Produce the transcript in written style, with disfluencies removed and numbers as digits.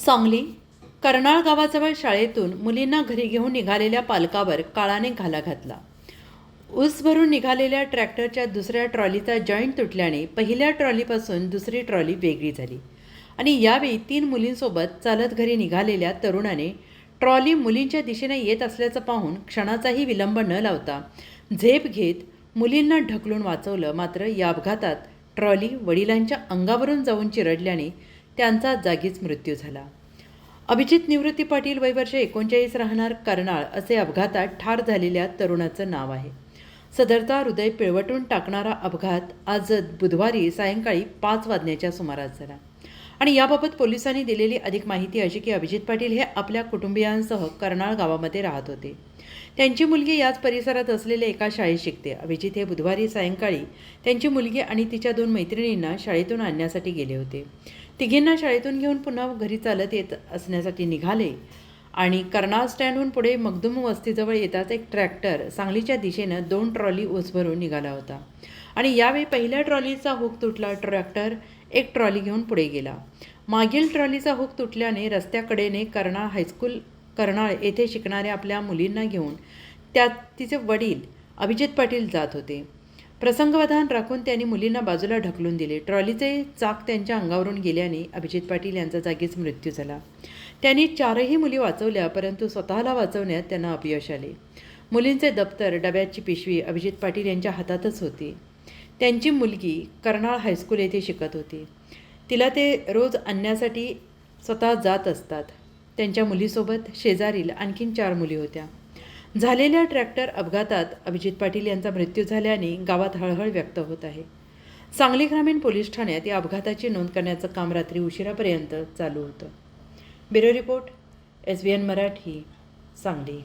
सांगली कर्नाळ गावाजवळ शाळेतून मुलींना घरी घेऊन निघालेल्या पालकावर काळाने घाला घातला. ऊस भरून निघालेल्या ट्रॅक्टरच्या दुसऱ्या ट्रॉलीचा जॉईंट तुटल्याने पहिल्या ट्रॉलीपासून दुसरी ट्रॉली वेगळी झाली आणि यावेळी 3 मुलींसोबत चालत घरी निघालेल्या तरुणाने ट्रॉली मुलींच्या दिशेने येत असल्याचं पाहून क्षणाचाही विलंब न लावता झेप घेत मुलींना ढकलून वाचवलं. मात्र या अपघातात ट्रॉली वडिलांच्या अंगावरून जाऊन चिरडल्याने त्यांचा जागीच मृत्यू झाला. अभिजित निवृत्ती पाटील वय वर्ष 39 राहणार कर्नाळ असे अपघातात ठार झालेल्या तरुणाचं नाव आहे. सदरचा हृदय पिळवटून टाकणारा अपघात आज बुधवारी सायंकाळी 5 वाजण्याच्या सुमारास झाला आणि याबाबत पोलिसांनी दिलेली अधिक माहिती अशी की अभिजित पाटील हे आपल्या कुटुंबियांसह कर्नाळ गावामध्ये राहत होते. त्यांची मुलगी याच परिसरात असलेल्या एका शाळेत शिकते. अभिजित हे बुधवारी सायंकाळी त्यांची मुलगी आणि तिच्या 2 मैत्रिणींना शाळेतून आणण्यासाठी गेले होते. तिघींना शाळेतून घेऊन पुन्हा घरी चालत येत असण्यासाठी निघाले आणि कर्नाळ स्टँडहून पुढे मखदूम वस्तीजवळ येताच एक ट्रॅक्टर सांगलीच्या दिशेनं 2 ट्रॉली ऊस भरून निघाला होता आणि यावेळी पहिल्या ट्रॉलीचा हुक तुटला. ट्रॅक्टर एक ट्रॉली घेऊन पुढे गेला. मागील ट्रॉलीचा हुक तुटल्याने रस्त्याकडेने कर्नाळ हायस्कूल कर्नाळ येथे शिकणाऱ्या आपल्या मुलींना घेऊन तिचे वडील अभिजित पाटील जात होते. प्रसंगावधान राखून त्यांनी मुलींना बाजूला ढकलून दिले. ट्रॉलीचे चाक त्यांच्या अंगावरून गेल्याने अभिजित पाटील यांचा जागीच मृत्यू झाला. त्यांनी 4ही मुली वाचवल्या, परंतु स्वतःला वाचवण्यात त्यांना अपयश आले. मुलींचे दप्तर, डब्याची पिशवी अभिजित पाटील यांच्या हातातच होती. त्यांची मुलगी कर्नाळ हायस्कूल येथे शिकत होती. तिला ते रोज आणण्यासाठी स्वतः जात असतात. त्यांच्या मुलीसोबत शेजारील आणखीन 4 मुली होत्या. झालेल्या ट्रॅक्टर अपघातात अभिजित पाटील यांचा मृत्यू झाल्याने गावात हळहळ व्यक्त होत आहे. सांगली ग्रामीण पोलीस ठाण्यात या अपघाताची नोंद करण्याचं काम रात्री उशिरापर्यंत चालू होतं. Bureau report, SBN Marathi, Sangli.